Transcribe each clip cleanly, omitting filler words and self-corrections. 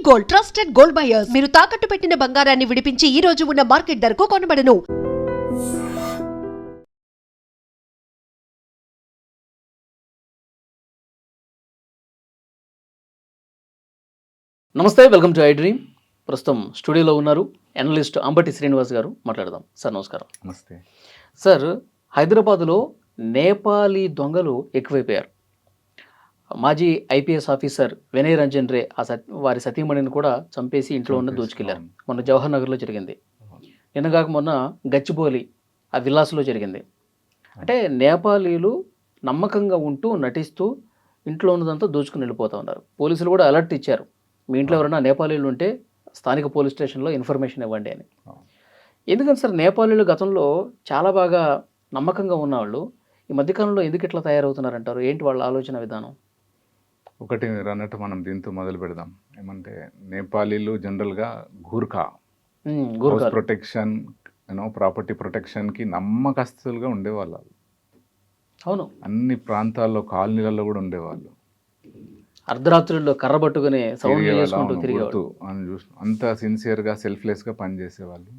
Gold, trusted gold buyers. మీరు తాకట్టు పెట్టిన బంగారాన్ని విడిపించి ఈ రోజు ఉన్న మార్కెట్ ధరకు కొనబడను. నమస్తే, వెల్కమ్ టు ఐ డ్రీమ్. ప్రస్తుతం స్టూడియోలో ఉన్నారు అనలిస్ట్ అంబటి శ్రీనివాస్ గారు. మాట్లాడదాం సార్. నమస్కారం. నమస్తే సార్, హైదరాబాద్లో నేపాలీ దొంగలు ఎక్కువైపోయారు. మాజీ ఐపీఎస్ ఆఫీసర్ వినయ్ రంజన్ రే వారి సతీమణిని కూడా చంపేసి ఇంట్లో ఉన్న దోచుకెళ్లారు. మొన్న జవహర్ నగర్లో జరిగింది. నిన్నగాక మొన్న గచ్చిబౌలి ఆ విల్లాస్లో జరిగింది. అంటే నేపాలీలు నమ్మకంగా ఉంటూ నటిస్తూ ఇంట్లో ఉన్నదంతా దోచుకుని వెళ్ళిపోతూ ఉన్నారు. పోలీసులు కూడా అలర్ట్ ఇచ్చారు, మీ ఇంట్లో ఎవరైనా నేపాలీలు ఉంటే స్థానిక పోలీస్ స్టేషన్లో ఇన్ఫర్మేషన్ ఇవ్వండి అని. ఎందుకంటే సార్, నేపాలీలు గతంలో చాలా బాగా నమ్మకంగా ఉన్నవాళ్ళు ఈ మధ్యకాలంలో ఎందుకు ఇట్లా తయారవుతున్నారంటారు? ఏంటి వాళ్ళ ఆలోచన విధానం? ఒకటి మీరు అన్నట్టు మనం దీంతో మొదలు పెడదాం. ఏమంటే నేపాలీలు జనరల్గా గూర్ఖా హౌస్ ప్రొటెక్షన్, ప్రాపర్టీ ప్రొటెక్షన్కి నమ్మకస్తులుగా ఉండేవాళ్ళు. అవును, అన్ని ప్రాంతాల్లో కాలనీలలో కూడా ఉండేవాళ్ళు. అర్ధరాత్రుల్లో కర్ర పట్టుకుని సౌండ్ చేసుకుంటూ తిరిగేవాళ్ళు. అంత సిన్సియర్గా సెల్ఫ్లెస్గా పనిచేసేవాళ్ళు.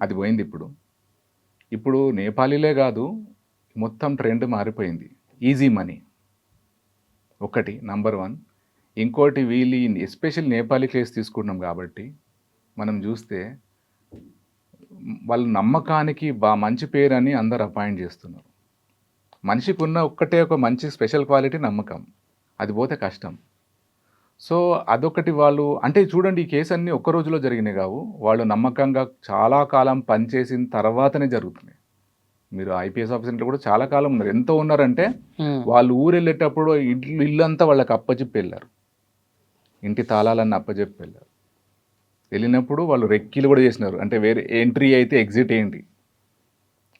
అది పోయింది. ఇప్పుడు నేపాలీలే కాదు, మొత్తం ట్రెండ్ మారిపోయింది. ఈజీ మనీ ఒకటి నంబర్ 1. ఇంకోటి వీళ్ళు ఎస్పెషల్ నేపాలీ కేసు తీసుకున్నాం కాబట్టి మనం చూస్తే వాళ్ళ నమ్మకానికి మంచి పేరు అని అందరు అపాయింట్ చేస్తున్నారు. మనిషికి ఉన్న ఒక మంచి స్పెషల్ క్వాలిటీ నమ్మకం. అది పోతే కష్టం. సో అదొకటి. వాళ్ళు అంటే చూడండి, ఈ కేసు అన్నీ ఒక్క రోజులో జరిగినాయి కావు. వాళ్ళు నమ్మకంగా చాలా కాలం పనిచేసిన తర్వాతనే జరుగుతున్నాయి. మీరు ఐపీఎస్ ఆఫీసర్లు కూడా చాలా కాలం ఉన్నారు. ఎంతో ఉన్నారంటే వాళ్ళు ఊరు వెళ్ళేటప్పుడు ఇల్లంతా వాళ్ళకి అప్పచెప్పి వెళ్ళారు. ఇంటి తాళాలన్నీ అప్పచెప్పి వెళ్ళారు. వెళ్ళినప్పుడు వాళ్ళు రెక్కీలు కూడా చేసినారు. అంటే వేరే ఎంట్రీ అయితే ఎగ్జిట్ ఏంటి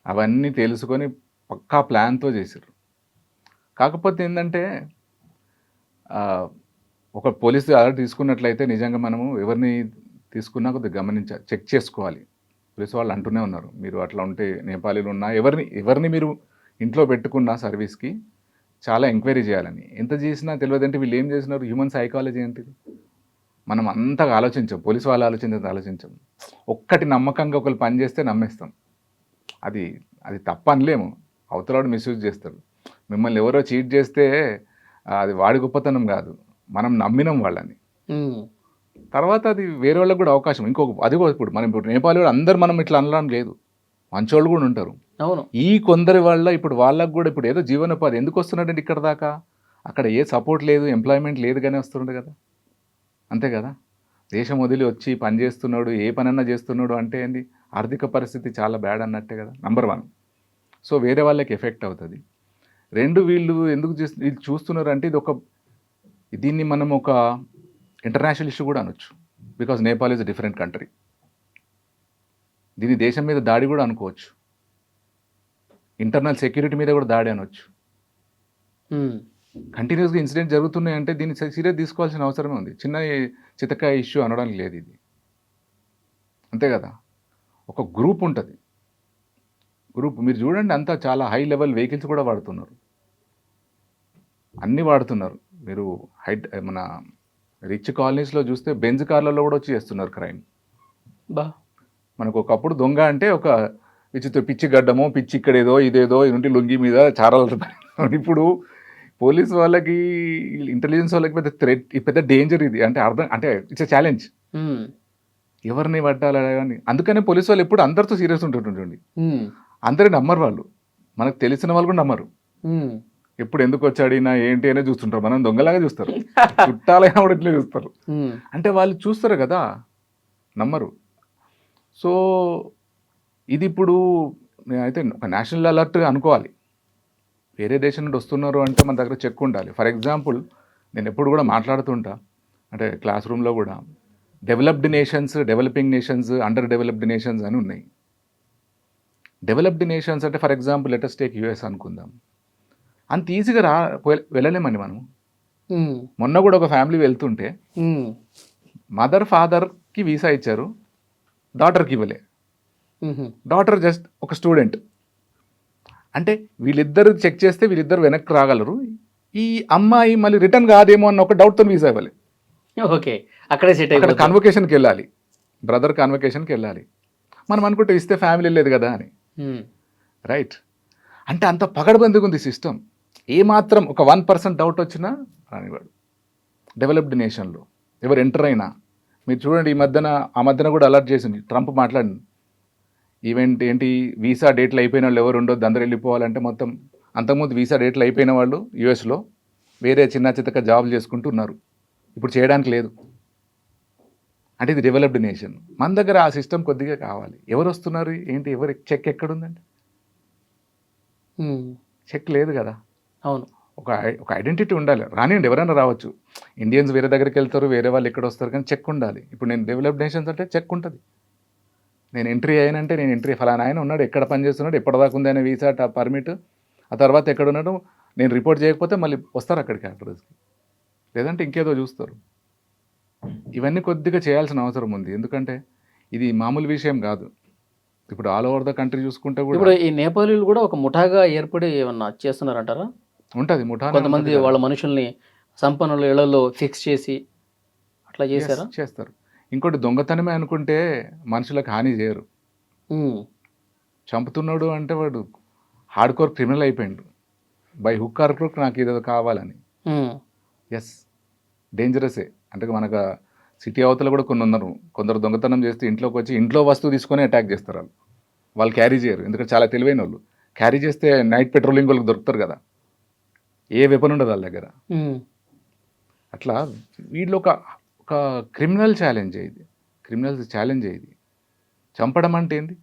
అవన్నీ తెలుసుకొని పక్కా ప్లాన్తో చేశారు. కాకపోతే ఏంటంటే ఒక పోలీసు ఆర్డర్ తీసుకున్నట్లయితే నిజంగా మనము ఎవరిని తీసుకున్నా కొద్దిగా గమనించాలి, చెక్ చేసుకోవాలి. పోలీసు వాళ్ళు అంటూనే ఉన్నారు, మీరు అట్లా ఉంటే నేపాలీలు ఉన్నా ఎవరిని మీరు ఇంట్లో పెట్టుకున్న సర్వీస్కి చాలా ఎంక్వైరీ చేయాలని. ఎంత చేసినా తెలియదంటే వీళ్ళు ఏం చేసినారు, హ్యూమన్ సైకాలజీ ఏంటిది మనం అంతగా ఆలోచించాం. పోలీసు వాళ్ళు ఆలోచించాం. ఒక్కటి నమ్మకంగా ఒకరు పని చేస్తే నమ్మేస్తాం. అది తప్ప అనలేము. అవతలాడు మిస్యూజ్ చేస్తారు. మిమ్మల్ని ఎవరో చీట్ చేస్తే అది వాడి గొప్పతనం కాదు, మనం నమ్మినాం వాళ్ళని. తర్వాత అది వేరే వాళ్ళకి కూడా అవకాశం. అది కూడా ఇప్పుడు నేపాలి వాళ్ళు అందరు మనం ఇట్లా అనడం లేదు, మంచోళ్ళు కూడా ఉంటారు. అవును. ఈ కొందరి వల్ల ఇప్పుడు వాళ్ళకు కూడా ఇప్పుడు ఏదో జీవనోపాధి ఎందుకు వస్తున్నాడంటే ఇక్కడ దాకా, అక్కడ ఏ సపోర్ట్ లేదు, ఎంప్లాయ్మెంట్ లేదు కానీ వస్తుండే కదా. అంతే కదా. దేశం వదిలి వచ్చి పని చేస్తున్నాడు, ఏ పనన్నా చేస్తున్నాడు అంటే ఏంది, ఆర్థిక పరిస్థితి చాలా బ్యాడ్ అన్నట్టే కదా. నంబర్ 1. సో వేరే వాళ్ళకి ఎఫెక్ట్ అవుతుంది. 2, వీళ్ళు ఎందుకు చూస్తున్నారు అంటే దీన్ని మనం ఒక ఇంటర్నేషనల్ ఇష్యూ కూడా అనొచ్చు. Because Nepal is a different country. దీని దేశం మీద దాడి కూడా అనుకోవచ్చు. ఇంటర్నల్ సెక్యూరిటీ మీద కూడా దాడి అనొచ్చు. కంటిన్యూస్గా ఇన్సిడెంట్ జరుగుతున్నాయంటే దీన్ని సీరియస్ తీసుకోవాల్సిన అవసరమే ఉంది. చిన్న చితకాయ ఇష్యూ అనడానికి లేదు ఇది. అంతే కదా. ఒక గ్రూప్ ఉంటుంది. మీరు చూడండి, అంతా చాలా హై లెవెల్ వెహికల్స్ కూడా వాడుతున్నారు, అన్నీ వాడుతున్నారు. మీరు మన రిచ్ కాలనీస్లో చూస్తే బెంజ్ కార్లలో కూడా వచ్చి చేస్తున్నారు క్రైమ్. మనకు ఒకప్పుడు దొంగ అంటే ఒక పిచ్చి గడ్డమో, పిచ్చి ఇక్కడేదో ఇదేదో ఇంటి లుంగి మీద చారాలు. ఇప్పుడు పోలీస్ వాళ్ళకి, ఇంటెలిజెన్స్ వాళ్ళకి పెద్ద డేంజర్ ఇది. అంటే ఇట్స్ ఎ ఛాలెంజ్. ఎవరిని పట్టాలని. అందుకనే పోలీసు వాళ్ళు ఎప్పుడు అందరితో సీరియస్ ఉంటుంటుంది. అందరూ నమ్మరు వాళ్ళు, మనకు తెలిసిన వాళ్ళు కూడా నమ్మరు. ఎప్పుడు ఎందుకు వచ్చాడినా ఏంటి అనే చూస్తుంటారు. మనం దొంగలాగా చూస్తారు, చుట్టాలైనా కూడా ఇట్లే చూస్తారు. అంటే వాళ్ళు చూస్తారు కదా, నమ్మరు. సో ఇది ఇప్పుడు అయితే ఒక నేషనల్ అలర్ట్ అనుకోవాలి. వేరే దేశం నుండి వస్తున్నారు అంటే మన దగ్గర చెక్ ఉండాలి. ఫర్ ఎగ్జాంపుల్, నేను ఎప్పుడు కూడా మాట్లాడుతుంటా, అంటే క్లాస్ రూమ్లో కూడా developed nations, developing nations, under developed nations అని ఉన్నాయి. డెవలప్డ్ నేషన్స్ అంటే for example let us take US అనుకుందాం. అంత ఈజీగా వెళ్ళలేమండి మనం. మొన్న కూడా ఒక ఫ్యామిలీ వెళ్తుంటే మదర్ ఫాదర్కి వీసా ఇచ్చారు, డాటర్కి ఇవ్వలే. డాటర్ జస్ట్ ఒక స్టూడెంట్. అంటే వీళ్ళిద్దరు చెక్ చేస్తే వీళ్ళిద్దరు వెనక్కి రాగలరు. ఈ అమ్మాయి మళ్ళీ రిటర్న్ కాదేమో అన్న ఒక డౌట్తో వీసా ఇవ్వాలి. ఓకే, అక్కడే సెట్ అక్కడ అయిపోతుంది. కన్వకేషన్కి వెళ్ళాలి, బ్రదర్ కన్వకేషన్కి వెళ్ళాలి. మనం అనుకుంటే ఇస్తే ఫ్యామిలీ లేదు కదా అని, రైట్? అంటే అంత పగడబందిగా ఉంది సిస్టమ్. ఏమాత్రం ఒక 1% డౌట్ వచ్చినా రానివాడు. డెవలప్డ్ నేషన్లో ఎవరు ఎంటర్ అయినా మీరు చూడండి, ఆ మధ్యన కూడా అలర్ట్ చేసింది ట్రంప్ మాట్లాడింది. ఈవెంట్ ఏంటి, వీసా డేట్లు అయిపోయిన వాళ్ళు ఎవరు ఉండొద్దు, అందరూ వెళ్ళిపోవాలంటే మొత్తం. అంతకుముందు వీసా డేట్లు అయిపోయిన వాళ్ళు యూఎస్లో వేరే చిన్న చితక జాబులు చేసుకుంటూ ఉన్నారు, ఇప్పుడు చేయడానికి లేదు. అంటే ఇది డెవలప్డ్ నేషన్. మన దగ్గర ఆ సిస్టమ్ కొద్దిగా కావాలి. ఎవరు వస్తున్నారు ఏంటి, ఎవరు చెక్ ఎక్కడుందండి? చెక్ లేదు కదా. అవును. ఒక ఐడెంటిటీ ఉండాలి. రానివ్వండి, ఎవరైనా రావచ్చు. ఇండియన్స్ వేరే దగ్గరికి వెళ్తారు, వేరే వాళ్ళు ఎక్కడ వస్తారు, కానీ చెక్ ఉండాలి. ఇప్పుడు నేను డెవలప్డ్ నేషన్స్ అంటే చెక్ ఉంటుంది. నేను ఎంట్రీ అయ్యానంటే నేను ఎంట్రీ ఫలానా ఆయన ఉన్నాడు, ఎక్కడ పని చేస్తున్నాడు, ఎప్పటిదాకా ఉంది ఆయన వీసా పర్మిట్, ఆ తర్వాత ఎక్కడ ఉన్నాడు, నేను రిపోర్ట్ చేయకపోతే మళ్ళీ వస్తారు అక్కడికి అడ్రస్కి, లేదంటే ఇంకేదో చూస్తారు. ఇవన్నీ కొద్దిగా చేయాల్సిన అవసరం ఉంది, ఎందుకంటే ఇది మామూలు విషయం కాదు. ఇప్పుడు ఆల్ ఓవర్ ద కంట్రీ చూసుకుంటే కూడా ఇప్పుడు ఈ నేపాలీలు కూడా ఒక ముఠాగా ఏర్పడి ఏమన్నా చేస్తున్నారంటారా? ఉంటుంది ముఠా. కొంతమంది వాళ్ళ మనుషుల్ని సంపన్నుల ఇళ్లలో ఫిక్స్ చేసి అట్లా చేశారా? చేస్తారు. ఇంకోటి దొంగతనమే అనుకుంటే మనుషులకు హాని చేయరు. చంపుతున్నాడు అంటే వాడు హార్డ్ కోర్ క్రిమినల్ అయిపోయిండు, బై హుక్ ఆర్ క్రూక్ నాకు ఇది కావాలని. ఎస్, డేంజరసే. అంటే మనకు సిటీ అవతల కూడా కొందరు దొంగతనం చేస్తే ఇంట్లోకి వచ్చి ఇంట్లో వస్తువు తీసుకొని అటాక్ చేస్తారు. వాళ్ళు క్యారీ చేయరు, ఎందుకంటే చాలా తెలివైన వాళ్ళు. క్యారీ చేస్తే నైట్ పెట్రోలింగ్ వాళ్ళకి దొరుకుతారు కదా, ఏ వెపన్ ఉండదు వాళ్ళ దగ్గర. అట్లా వీళ్ళు ఒక క్రిమినల్ ఛాలెంజ్ ఇది, క్రిమినల్స్ ఛాలెంజ్ ఇది. చంపడం అంటే ఏంది?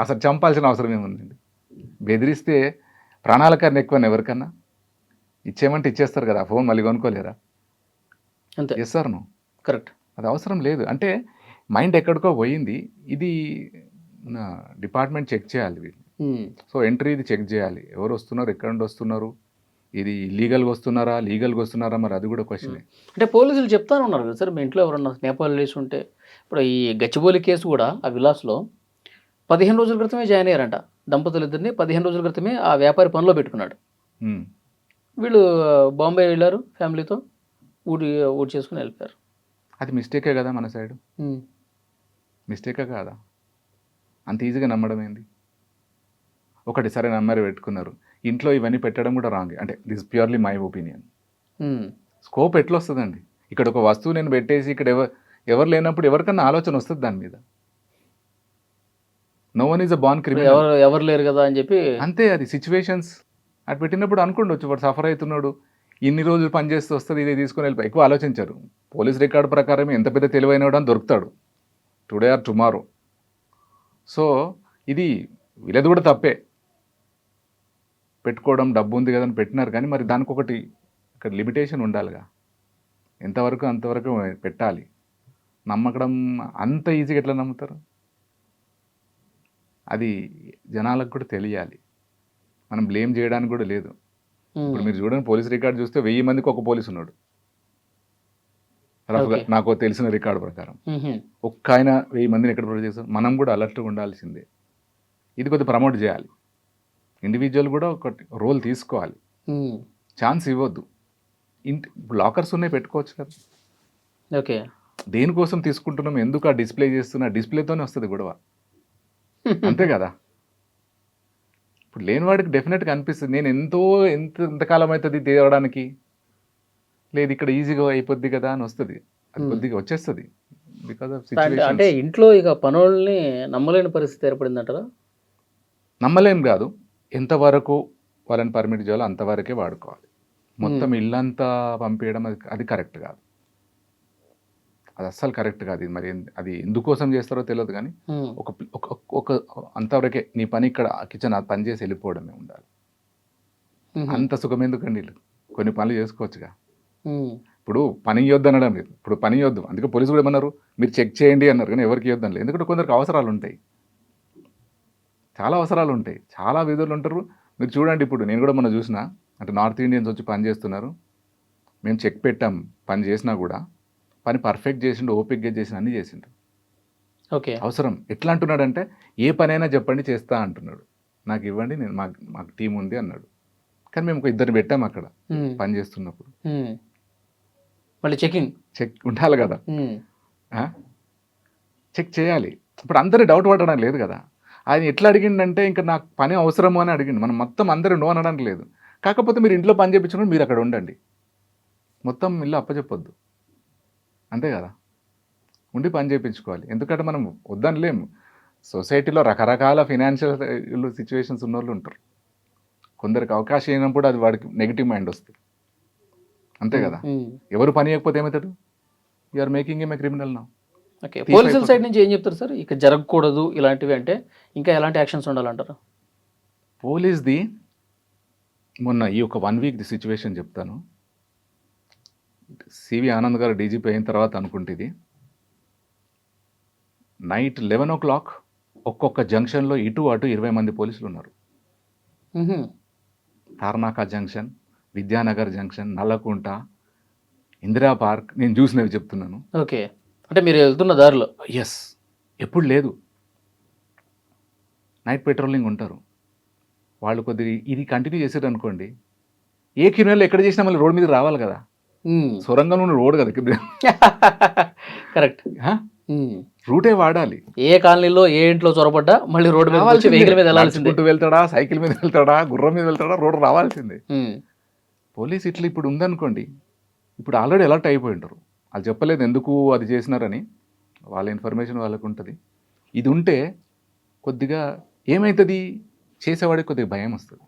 అసలు చంపాల్సిన అవసరం ఏముందండి? బెదిరిస్తే ప్రాణాల కన్నా ఎక్కువ ఎవరికన్నా. ఇచ్చేయమంటే ఇచ్చేస్తారు కదా, ఆ ఫోన్ మళ్ళీ కొనుక్కోలేరా? అంతే. Yes sir no, correct. అది అవసరం లేదు. అంటే మైండ్ ఎక్కడికో పోయింది. ఇది మన డిపార్ట్మెంట్ చెక్ చేయాలి వీళ్ళు. సో ఎంట్రీ ఇది చెక్ చేయాలి, ఎవరు వస్తున్నారు, ఎక్కడ నుండి వస్తున్నారు, ఇది లీగల్గా వస్తున్నారా, మరి అది కూడా క్వశ్చనే. అంటే పోలీసులు చెప్తానే ఉన్నారు కదా సార్, మీ ఇంట్లో ఎవరన్నా నేపాలీస్ ఉంటే. ఇప్పుడు ఈ గచ్చిబౌలి కేసు కూడా ఆ విలాస్లో 15 రోజుల క్రితమే జాయిన్ అయ్యారంట దంపతులు ఇద్దరిని. 15 రోజుల క్రితమే ఆ వ్యాపారి పనిలో పెట్టుకున్నాడు. వీళ్ళు బాంబే వెళ్ళారు ఫ్యామిలీతో, ఊటి చేసుకుని వెళ్ళిపోయారు. అది మిస్టేకే కదా మన సైడ్, మిస్టేకే కాదా? అంత ఈజీగా నమ్మడం ఏంది? ఒకటి సరే నమ్మరు పెట్టుకున్నారు, ఇంట్లో ఇవన్నీ పెట్టడం కూడా రాంగ్. అంటే this purely my opinion. Scope ఎట్లా వస్తుందండి? ఇక్కడ ఒక వస్తువు నేను పెట్టేసి ఇక్కడ ఎవరు లేనప్పుడు ఎవరికన్నా ఆలోచన వస్తుంది దాని మీద. No one is a born criminal. ఎవరు లేరు కదా అని చెప్పి అంతే, అది సిచ్యువేషన్స్. అటు పెట్టినప్పుడు అనుకోండి, వాడు సఫర్ అవుతున్నాడు, ఇన్ని రోజులు పనిచేస్తూ వస్తుంది, ఇదే తీసుకొని వెళ్ళిపోయి ఎక్కువ ఆలోచించారు. పోలీస్ రికార్డు ప్రకారం ఎంత పెద్ద తెలివైనవాడు అని దొరుకుతాడు టుడే ఆర్ టుమారో. సో ఇది వీళ్ళది కూడా తప్పే, పెట్టుకోవడం డబ్బు ఉంది కదా అని పెట్టినారు. కానీ మరి దానికి ఒకటి ఇక్కడ లిమిటేషన్ ఉండాలిగా, ఎంతవరకు అంతవరకు పెట్టాలి. నమ్మకం అంత ఈజీగా ఎట్లా నమ్ముతారు? అది జనాలకు కూడా తెలియాలి. మనం బ్లేమ్ చేయడానికి కూడా లేదు. ఇప్పుడు మీరు చూడండి, పోలీస్ రికార్డు చూస్తే 1000 మందికి ఒక పోలీసు ఉన్నాడు రఫ్గా, నాకు తెలిసిన రికార్డు ప్రకారం. ఒక్క ఆయన 1000 మందిని ఎక్కడ ప్రొడ్యూస్ చేస్తారు? మనం కూడా అలర్ట్గా ఉండాల్సిందే. ఇది కొద్దిగా ప్రమోట్ చేయాలి, ఇండివిజువల్ కూడా ఒక రోల్ తీసుకోవాలి, ఛాన్స్ ఇవ్వద్దు. ఇప్పుడు లాకర్స్ ఉన్నాయి, పెట్టుకోవచ్చు కదా. ఓకే, దేనికోసం తీసుకుంటున్నాం, ఎందుకు ఆ డిస్ప్లే చేస్తున్నా, డిస్ప్లేతోనే వస్తుంది గొడవ, అంతే కదా. ఇప్పుడు లేనివాడికి డెఫినెట్గా అనిపిస్తుంది, నేను ఎంతకాలం అవుతుంది తేవడానికి, లేదు ఇక్కడ ఈజీగా అయిపోద్ది కదా అని వస్తుంది, అది కొద్దిగా వచ్చేస్తుంది. Because of situation. అంటే ఇంట్లో ఇక పనుల్ని నమ్మలేని పరిస్థితి ఏర్పడిందంటారా? నమ్మలేం కాదు, ఎంతవరకు వాళ్ళని పర్మిట్ చేయాలో అంతవరకే వాడుకోవాలి. మొత్తం ఇల్లంతా పంపించడం అది కరెక్ట్ కాదు, అది అస్సలు కరెక్ట్ కాదు. ఇది మరి అది ఎందుకోసం చేస్తారో తెలియదు, కానీ ఒక అంతవరకే నీ పని ఇక్కడ కిచెన్ అది పని చేసి వెళ్ళిపోవడమే ఉండాలి. అంత సుఖం ఎందుకండి, కొన్ని పనులు చేసుకోవచ్చుగా. ఇప్పుడు పని ఇవ్వద్దు అనడం లేదు, ఇప్పుడు పని ఇవ్వద్దు, అందుకే పోలీసు కూడా ఏమన్నారు, మీరు చెక్ చేయండి అన్నారు, కానీ ఎవరికి ఇవ్వద్దు అనలేదు. ఎందుకంటే కొందరికి అవసరాలు ఉంటాయి, చాలా అవసరాలు ఉంటాయి, చాలా విధులు ఉంటారు. మీరు చూడండి, ఇప్పుడు నేను కూడా మొన్న చూసిన, అంటే నార్త్ ఇండియన్స్ వచ్చి పని చేస్తున్నారు, మేము చెక్ పెట్టాం, పని చేసినా కూడా పని పర్ఫెక్ట్ చేసిండు, ఓపిక్గా చేసిన అన్నీ చేసిండు. ఓకే, అవసరం ఎట్లా అంటున్నాడంటే, ఏ పనైనా చెప్పండి చేస్తా అంటున్నాడు, నాకు ఇవ్వండి, నేను మాకు టీం ఉంది అన్నాడు. కానీ మేము ఒక 2 పెట్టాము అక్కడ పని చేస్తున్నప్పుడు. మళ్ళీ చెకింగ్. చెక్ ఉండాలి కదా, చెక్ చేయాలి. ఇప్పుడు అందరూ డౌట్ పడడం లేదు కదా. ఆయన ఎట్లా అడిగిండంటే ఇంకా నాకు పని అవసరము అని అడిగిండు. మనం మొత్తం అందరూ నో అనడానికి లేదు. కాకపోతే మీరు ఇంట్లో పని చేయించుకుని మీరు అక్కడ ఉండండి, మొత్తం ఇల్లు అప్పచెప్పొద్దు, అంతే కదా. ఉండి పని చేయించుకోవాలి. ఎందుకంటే మనం వద్దనలేము. సొసైటీలో రకరకాల ఫినాన్షియల్ సిచ్యువేషన్స్ ఉన్న వాళ్ళు ఉంటారు. కొందరికి అవకాశం అయినప్పుడు అది వాడికి నెగిటివ్ మైండ్ వస్తుంది, అంతే కదా. ఎవరు పని చేయకపోతే ఏమవుతాడు? You are making him a criminal నా. ఓకే, పోలీసుల సైడ్ నుంచి ఏం చెప్తారు సార్? ఇక జరగకూడదు ఇలాంటివి అంటే ఇంకా ఎలాంటి యాక్షన్స్ ఉండాలంటారు? పోలీస్ది మొన్న ఈ ఒక 1 వీక్ సిచ్యువేషన్ చెప్తాను. సివి ఆనంద్ గారు డీజీపీ అయిన తర్వాత అనుకుంటుంది, నైట్ 11 o'clock ఒక్కొక్క జంక్షన్లో ఇటు అటు 20 మంది పోలీసులు ఉన్నారు. Tarnaka junction, Vidyanagar junction, Nallakunta, Indira park, నేను చూసినవి చెప్తున్నాను. ఓకే, అంటే మీరు వెళ్తున్న దారిలో? ఎస్, ఎప్పుడు లేదు, నైట్ పెట్రోలింగ్ ఉంటారు వాళ్ళు. కొద్దిగా ఇది కంటిన్యూ చేసారు అనుకోండి, ఏ క్రిమినల్ ఎక్కడ చేసినా మళ్ళీ రోడ్ మీద రావాలి కదా. సొరంగం ఉన్న రోడ్ కదా, కరెక్ట్, రూటే వాడాలి. ఏ కాలనీలో ఏ ఇంట్లో చొరబడ్డా మళ్ళీ రోడ్ మీద వచ్చి వెహికల్ మీద వెళ్ళాల్సిందే. వెళ్తాడా, సైకిల్ మీద వెళ్తాడా, గుర్రం మీద వెళ్తాడా, రోడ్ రావాల్సిందే. పోలీస్ ఇట్లా ఇప్పుడు ఉందనుకోండి, ఇప్పుడు ఆల్రెడీ అలర్ట్ అయిపోయి ఉంటారు. వాళ్ళు చెప్పలేదు ఎందుకు అది చేసినారని, వాళ్ళ ఇన్ఫర్మేషన్ వాళ్ళకు ఉంటుంది. ఇది ఉంటే కొద్దిగా ఏమవుతుంది, చేసేవాడికి కొద్దిగా భయం వస్తుంది.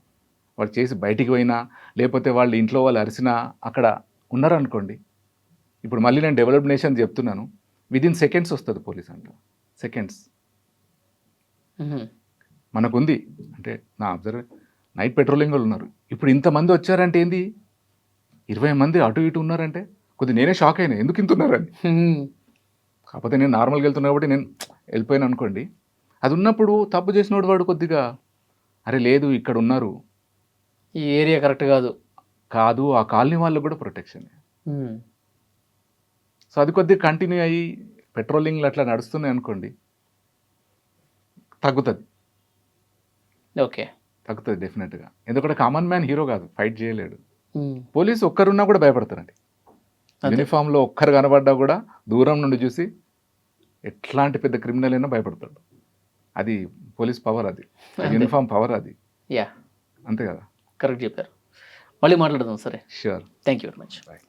వాడు చేసి బయటికి పోయినా, లేకపోతే వాళ్ళు ఇంట్లో వాళ్ళు అరిసినా అక్కడ ఉన్నారనుకోండి. ఇప్పుడు మళ్ళీ నేను డెవలప్డ్ నేషన్ చెప్తున్నాను, విదిన్ సెకండ్స్ వస్తుంది పోలీస్ అంట, సెకండ్స్. మనకుంది అంటే నా అబ్జర్వ్, నైట్ పెట్రోలింగ్ వాళ్ళు ఉన్నారు. ఇప్పుడు ఇంతమంది వచ్చారంటే ఏంది, 20 మంది అటు ఇటు ఉన్నారంటే కొద్దిగా నేనే షాక్ అయినా, ఎందుకు ఇంత ఉన్నారని. కాకపోతే నేను నార్మల్గా వెళ్తున్నా కాబట్టి నేను వెళ్ళిపోయాను అనుకోండి. అది ఉన్నప్పుడు తప్పు చేసినోడు వాడు కొద్దిగా అరే లేదు ఇక్కడ ఉన్నారు, ఈ ఏరియా కరెక్ట్ కాదు, ఆ కాలనీ వాళ్ళకు కూడా ప్రొటెక్షన్. సో అది కొద్దిగా కంటిన్యూ అయ్యి పెట్రోలింగ్లు అట్లా నడుస్తున్నాయి అనుకోండి, తగ్గుతుంది. ఓకే, తగ్గుతుంది డెఫినెట్గా. ఎందుకంటే కామన్ మ్యాన్ హీరో కాదు, ఫైట్ చేయలేడు. పోలీసు ఒక్కరున్నా కూడా భయపడతారండి. యూనిఫామ్లో ఒక్కరు కనబడ్డా కూడా దూరం నుండి చూసి ఎట్లాంటి పెద్ద క్రిమినల్ అయినా భయపడతాడు. అది పోలీస్ పవర్, అది యూనిఫామ్ పవర్ అది. యా, అంతే కదా. కరెక్ట్ చెప్పారు. మళ్ళీ మాట్లాడదాం సరే. Sure, thank you very much. Bye.